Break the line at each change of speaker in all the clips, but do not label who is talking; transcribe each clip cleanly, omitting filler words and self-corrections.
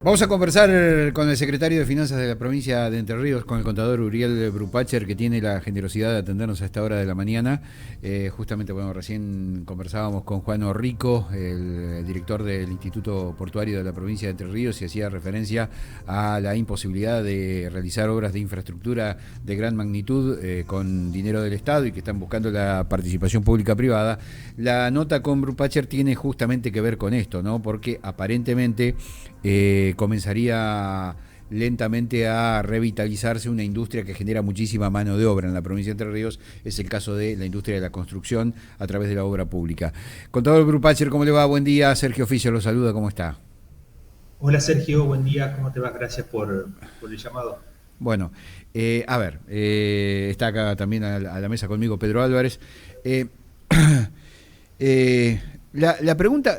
Vamos a conversar con el secretario de Finanzas de la provincia de Entre Ríos, con el contador Uriel Brupacher, que tiene la generosidad de atendernos a esta hora de la mañana. Justamente, bueno, recién conversábamos con Juan Orrico, el director del Instituto Portuario de la provincia de Entre Ríos, y hacía referencia a la imposibilidad de realizar obras de infraestructura de gran magnitud con dinero del Estado y que están buscando la participación pública-privada. La nota con Brupacher tiene justamente que ver con esto, ¿no? Porque aparentemente comenzaría lentamente a revitalizarse una industria que genera muchísima mano de obra en la provincia de Entre Ríos. Es el caso de la industria de la construcción a través de la obra pública. Contador Brupacher, ¿cómo le va? Buen día. Sergio Oficio lo saluda, ¿cómo está?
Hola Sergio, buen día, ¿cómo te va? Gracias por el llamado.
Bueno, está acá también a la mesa conmigo Pedro Álvarez. Eh, la pregunta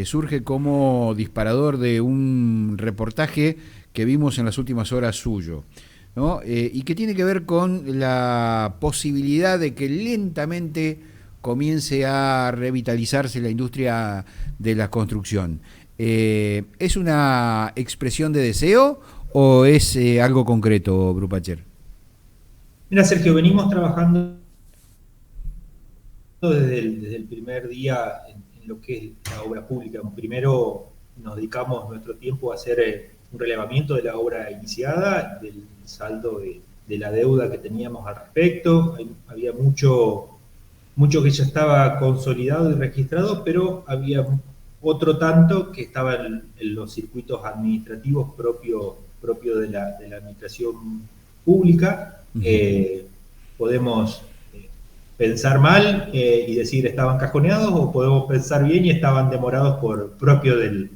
surge como disparador de un reportaje que vimos en las últimas horas suyo, ¿no? Y que tiene que ver con la posibilidad de que lentamente comience a revitalizarse la industria de la construcción. ¿Es una expresión de deseo o es algo concreto, Brupacher?
Mira Sergio, venimos trabajando desde el primer día en lo que es la obra pública. Primero nos dedicamos nuestro tiempo a hacer un relevamiento de la obra iniciada, del saldo de la deuda que teníamos al respecto. Había mucho que ya estaba consolidado y registrado, pero había otro tanto que estaba en los circuitos administrativos propio de la administración pública.
Uh -huh.
Podemos pensar mal y decir estaban cajoneados, o podemos pensar bien y estaban demorados por propio del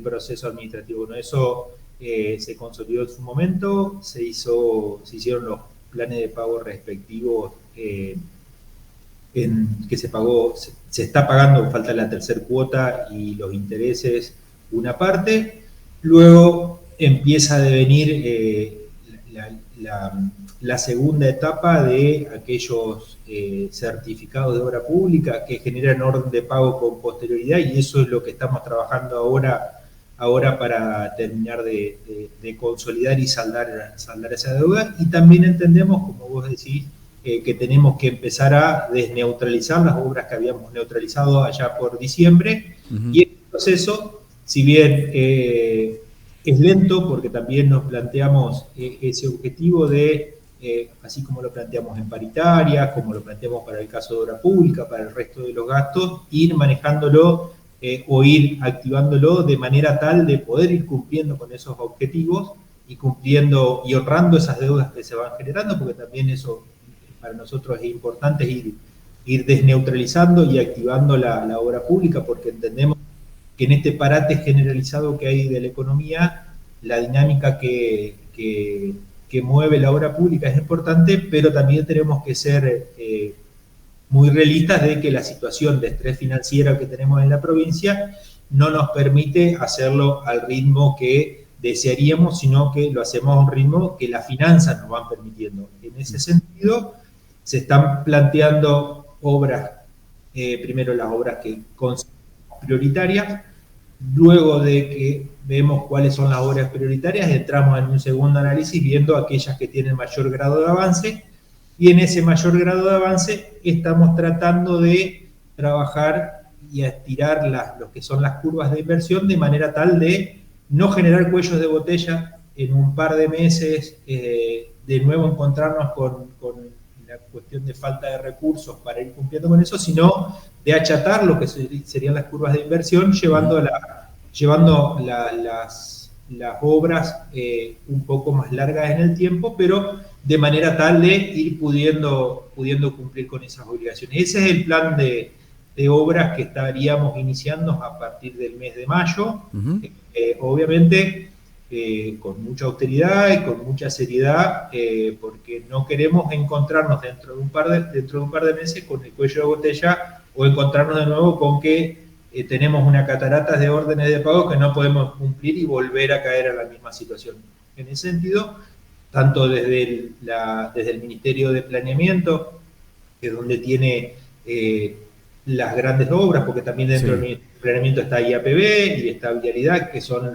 proceso administrativo. ¿No? Eso se consolidó en su momento, se hicieron los planes de pago respectivos que se pagó, se está pagando, falta la tercera cuota y los intereses una parte. Luego empieza a devenir la, la segunda etapa de aquellos certificados de obra pública que generan orden de pago con posterioridad, y eso es lo que estamos trabajando ahora para terminar de consolidar y saldar esa deuda. Y también entendemos, como vos decís, que tenemos que empezar a desneutralizar las obras que habíamos neutralizado allá por diciembre.
Uh -huh.
Y este proceso, si bien es lento, porque también nos planteamos ese objetivo de, así como lo planteamos en paritaria, como lo planteamos para el caso de obra pública, para el resto de los gastos, ir manejándolo o ir activándolo de manera tal de poder ir cumpliendo con esos objetivos y cumpliendo y honrando esas deudas que se van generando, porque también eso para nosotros es importante ir desneutralizando y activando la obra pública, porque entendemos que en este parate generalizado que hay de la economía, la dinámica que mueve la obra pública es importante, pero también tenemos que ser muy realistas de que la situación de estrés financiero que tenemos en la provincia no nos permite hacerlo al ritmo que desearíamos, sino que lo hacemos a un ritmo que las finanzas nos van permitiendo. En ese sentido, se están planteando obras, primero las obras que consideramos prioritarias. Luego de que vemos cuáles son las obras prioritarias, entramos en un segundo análisis viendo aquellas que tienen mayor grado de avance, y en ese mayor grado de avance estamos tratando de trabajar y estirar lo que son las curvas de inversión de manera tal de no generar cuellos de botella en un par de meses, de nuevo encontrarnos con la cuestión de falta de recursos para ir cumpliendo con eso, sino de achatar lo que serían las curvas de inversión, llevando las obras un poco más largas en el tiempo, pero de manera tal de ir pudiendo cumplir con esas obligaciones. Ese es el plan de obras que estaríamos iniciando a partir del mes de mayo.
Uh -huh.
Obviamente con mucha austeridad y con mucha seriedad, porque no queremos encontrarnos dentro de un par de meses con el cuello de botella, o encontrarnos de nuevo con que tenemos una catarata de órdenes de pago que no podemos cumplir y volver a caer a la misma situación. En ese sentido, tanto desde el Ministerio de Planeamiento, que es donde tiene las grandes obras, porque también dentro
Sí.
del planeamiento está IAPB y está Vialidad, que son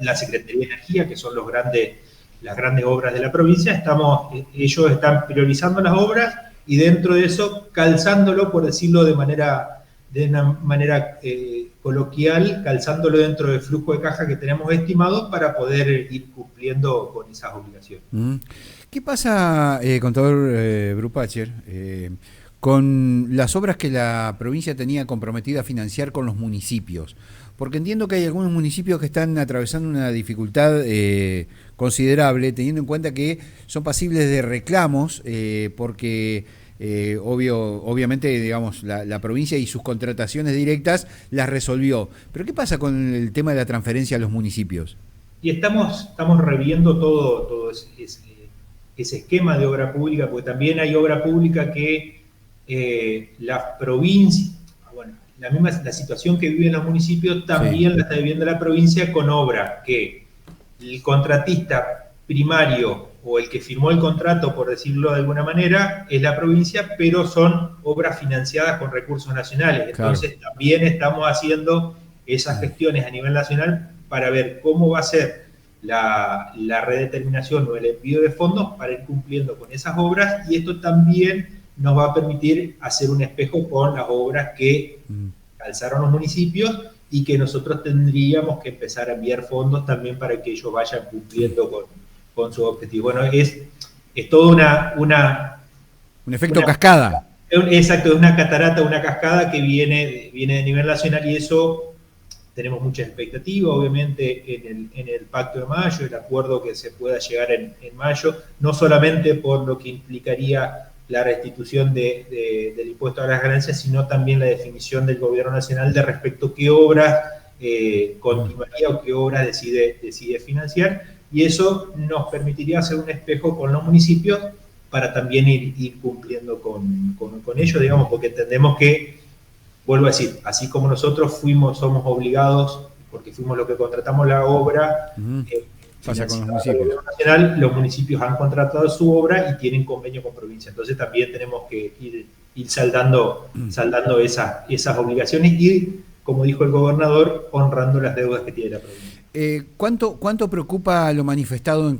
la Secretaría de Energía, que son las grandes obras de la provincia. Ellos están priorizando las obras y dentro de eso calzándolo, por decirlo de una manera coloquial, calzándolo dentro del flujo de caja que tenemos estimado para poder ir cumpliendo con esas obligaciones.
¿Qué pasa, contador Brupacher, con las obras que la provincia tenía comprometida a financiar con los municipios? Porque entiendo que hay algunos municipios que están atravesando una dificultad considerable, teniendo en cuenta que son pasibles de reclamos, porque obviamente, digamos, la provincia y sus contrataciones directas las resolvió. Pero ¿qué pasa con el tema de la transferencia a los municipios?
Y estamos reviendo todo ese esquema de obra pública, porque también hay obra pública que la provincia, bueno, la situación que viven los municipios también sí la está viviendo la provincia con obra que el contratista primario o el que firmó el contrato, por decirlo de alguna manera, es la provincia, pero son obras financiadas con recursos nacionales. Entonces claro, también estamos haciendo esas gestiones a nivel nacional para ver cómo va a ser la redeterminación o el envío de fondos para ir cumpliendo con esas obras, y esto también nos va a permitir hacer un espejo con las obras que calzaron los municipios y que nosotros tendríamos que empezar a enviar fondos también para que ellos vayan cumpliendo con su objetivo. Bueno, es todo
un efecto cascada.
Exacto, es una catarata, una cascada que viene de nivel nacional, y eso tenemos mucha expectativa, obviamente, en el Pacto de Mayo, el acuerdo que se pueda llegar en mayo, no solamente por lo que implicaría la restitución del impuesto a las ganancias, sino también la definición del gobierno nacional de respecto a qué obras continuaría o qué obras decide financiar, y eso nos permitiría hacer un espejo con los municipios para también ir cumpliendo con ellos, digamos, porque entendemos que, vuelvo a decir, así como nosotros somos obligados, porque fuimos los que contratamos la obra,
pasa con los municipios.
Nacional, los municipios han contratado su obra y tienen convenio con provincia. Entonces también tenemos que ir saldando esas obligaciones y, como dijo el gobernador, honrando las deudas que tiene la provincia.
¿Cuánto preocupa lo manifestado en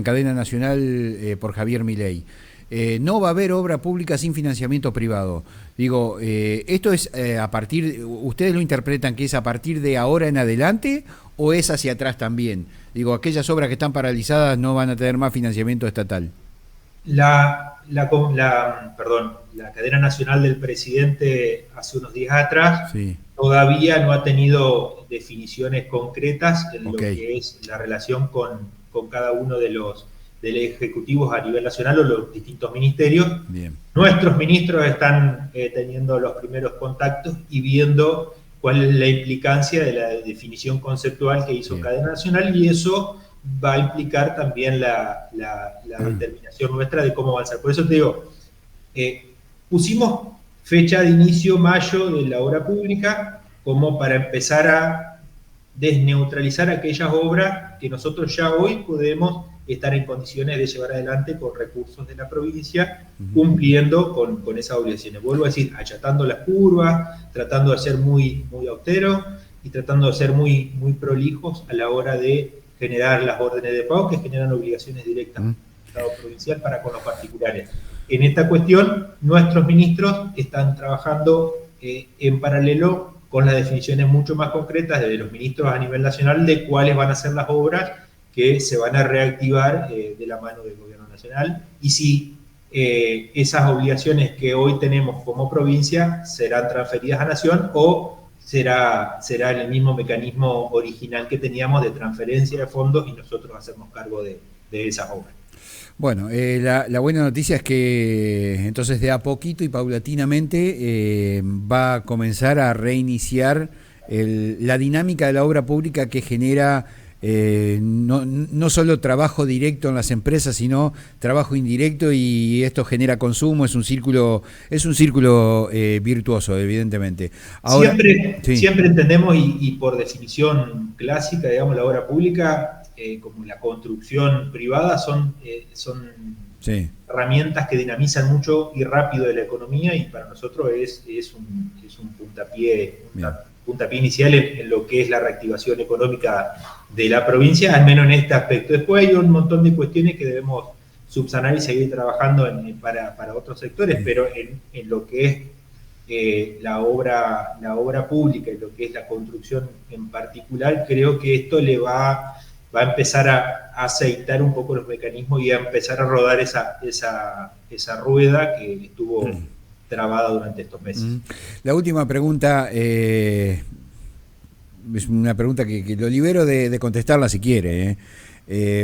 cadena nacional por Javier Milei? No va a haber obra pública sin financiamiento privado. Digo, ¿esto es ustedes lo interpretan que es a partir de ahora en adelante o es hacia atrás también? Digo, aquellas obras que están paralizadas no van a tener más financiamiento estatal.
La cadena nacional del presidente hace unos días atrás todavía no ha tenido definiciones concretas en lo que es la relación con cada uno de los ejecutivos a nivel nacional o los distintos ministerios.
Bien.
Nuestros ministros están teniendo los primeros contactos y viendo cuál es la implicancia de la definición conceptual que hizo Cadena Nacional, y eso va a implicar también la determinación nuestra de cómo avanzar. Por eso te digo, pusimos fecha de inicio mayo de la obra pública como para empezar a desneutralizar aquellas obras que nosotros ya hoy podemos estar en condiciones de llevar adelante con recursos de la provincia, cumpliendo con esas obligaciones. Vuelvo a decir, achatando las curvas, tratando de ser muy, muy austeros y tratando de ser muy, muy prolijos a la hora de generar las órdenes de pago que generan obligaciones directas del Estado provincial para con los particulares. En esta cuestión, nuestros ministros están trabajando en paralelo con las definiciones mucho más concretas de los ministros a nivel nacional de cuáles van a ser las obras que se van a reactivar de la mano del gobierno nacional, y si esas obligaciones que hoy tenemos como provincia serán transferidas a Nación o será en el mismo mecanismo original que teníamos de transferencia de fondos y nosotros hacernos cargo de esas obras.
Bueno, la buena noticia es que entonces de a poquito y paulatinamente va a comenzar a reiniciar la dinámica de la obra pública que genera no solo trabajo directo en las empresas, sino trabajo indirecto, y esto genera consumo, es un círculo virtuoso, evidentemente. Ahora,
siempre entendemos, y por definición clásica, digamos, la obra pública como la construcción privada son
Sí.
herramientas que dinamizan mucho y rápido de la economía, y para nosotros es un puntapié inicial en lo que es la reactivación económica de la provincia, al menos en este aspecto. Después hay un montón de cuestiones que debemos subsanar y seguir trabajando para otros sectores, pero en lo que es la obra pública y lo que es la construcción en particular, creo que esto le va a empezar a aceitar un poco los mecanismos y a empezar a rodar esa rueda que estuvo trabada durante estos meses.
La última pregunta, es una pregunta que lo libero de contestarla si quiere,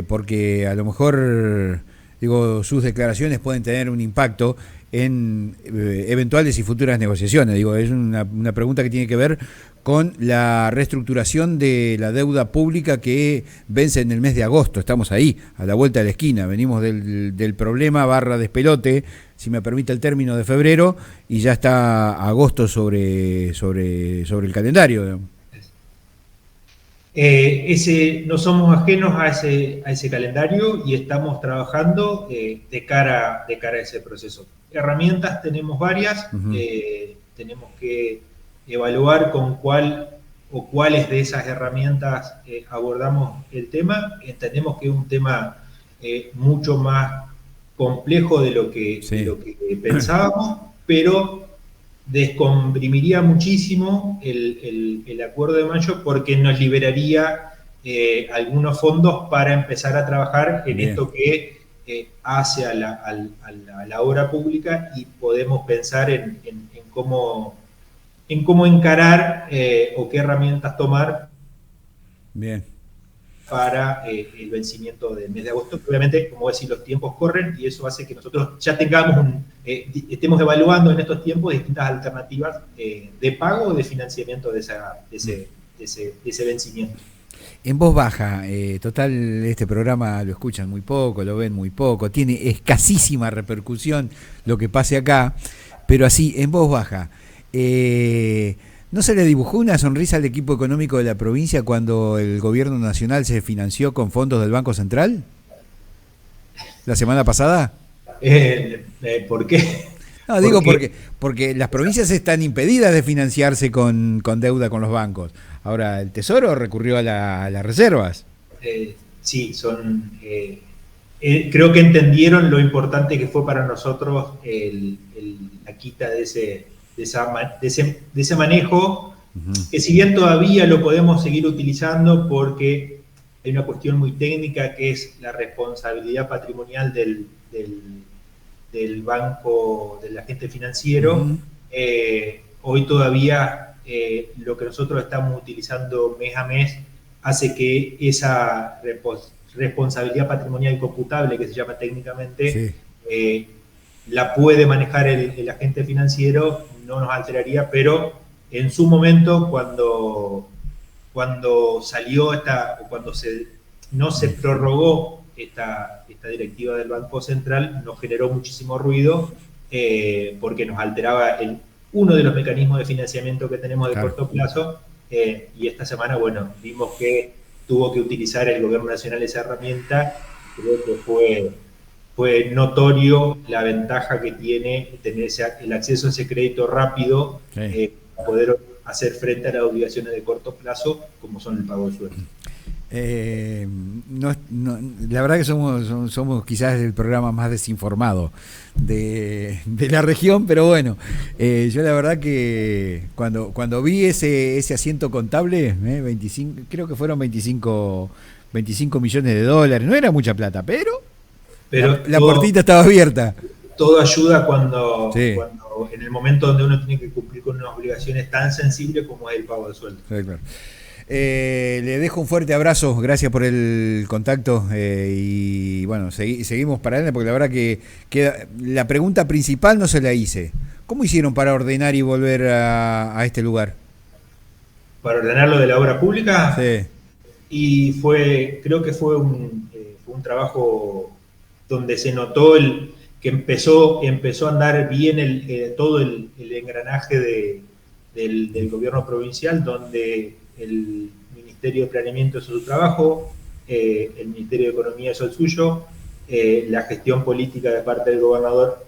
porque a lo mejor, digo, sus declaraciones pueden tener un impacto en eventuales y futuras negociaciones. Digo, es una pregunta que tiene que ver con la reestructuración de la deuda pública que vence en el mes de agosto. Estamos ahí, a la vuelta de la esquina. Venimos del problema / despelote, si me permite el término, de febrero, y ya está agosto sobre el calendario.
No somos ajenos a ese calendario y estamos trabajando de cara a ese proceso. Herramientas tenemos varias, tenemos que evaluar con cuál o cuáles de esas herramientas abordamos el tema. Entendemos que es un tema mucho más complejo de lo que pensábamos, pero descomprimiría muchísimo el acuerdo de mayo, porque nos liberaría algunos fondos para empezar a trabajar en esto que hace a la obra pública, y podemos pensar en cómo encarar o qué herramientas tomar.
Bien.
Para el vencimiento del mes de agosto. Obviamente, como decir, los tiempos corren y eso hace que nosotros ya tengamos estemos evaluando en estos tiempos distintas alternativas de pago o de financiamiento de ese vencimiento.
En voz baja, total, este programa lo escuchan muy poco, lo ven muy poco, tiene escasísima repercusión lo que pase acá, pero así, en voz baja. ¿No se le dibujó una sonrisa al equipo económico de la provincia cuando el gobierno nacional se financió con fondos del Banco Central? ¿La semana pasada?
¿Por qué?
No, digo porque las provincias están impedidas de financiarse con deuda con los bancos. Ahora, el Tesoro recurrió a las reservas.
Sí, creo que entendieron lo importante que fue para nosotros la quita de ese manejo, que si bien todavía lo podemos seguir utilizando porque hay una cuestión muy técnica que es la responsabilidad patrimonial del banco, del agente financiero, hoy todavía lo que nosotros estamos utilizando mes a mes hace que esa responsabilidad patrimonial computable, que se llama técnicamente, la puede manejar el agente financiero. No nos alteraría, pero en su momento, cuando salió no se prorrogó esta directiva del Banco Central, nos generó muchísimo ruido, porque nos alteraba uno de los mecanismos de financiamiento que tenemos de corto plazo, y esta semana, bueno, vimos que tuvo que utilizar el gobierno nacional esa herramienta. Creo que fue notorio la ventaja que tiene tener el acceso a ese crédito rápido, para poder hacer frente a las obligaciones de corto plazo, como son el pago de sueldo.
La verdad que somos quizás el programa más desinformado de la región, pero bueno, yo la verdad que cuando vi ese asiento contable, 25, creo que fueron 25 millones de dólares, no era mucha plata, pero la puertita estaba abierta.
Todo ayuda cuando en el momento donde uno tiene que cumplir con unas obligaciones tan sensibles como es el pago de sueldo.
Sí, claro. Le dejo un fuerte abrazo, gracias por el contacto, y bueno, seguimos para adelante, porque la verdad que la pregunta principal no se la hice. ¿Cómo hicieron para ordenar y volver a este lugar?
¿Para ordenar lo de la obra pública?
Sí.
Y creo que fue un trabajo donde se notó que empezó a andar bien todo el engranaje del gobierno provincial, donde el Ministerio de Planeamiento hizo su trabajo, el Ministerio de Economía hizo el suyo, la gestión política de parte del gobernador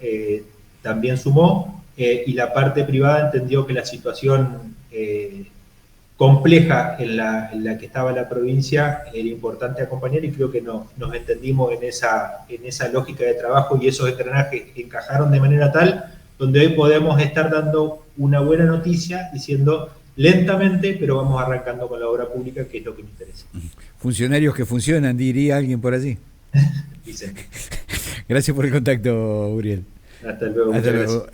también sumó, y la parte privada entendió que la situación compleja en la que estaba la provincia era importante acompañar, y creo que nos entendimos en esa lógica de trabajo, y esos engranajes encajaron de manera tal donde hoy podemos estar dando una buena noticia diciendo lentamente, pero vamos arrancando con la obra pública, que es lo que me interesa.
Funcionarios que funcionan, diría alguien por allí.
Dicen.
Gracias por el contacto, Uriel.
Hasta luego,
Hasta
muchas
luego.
gracias.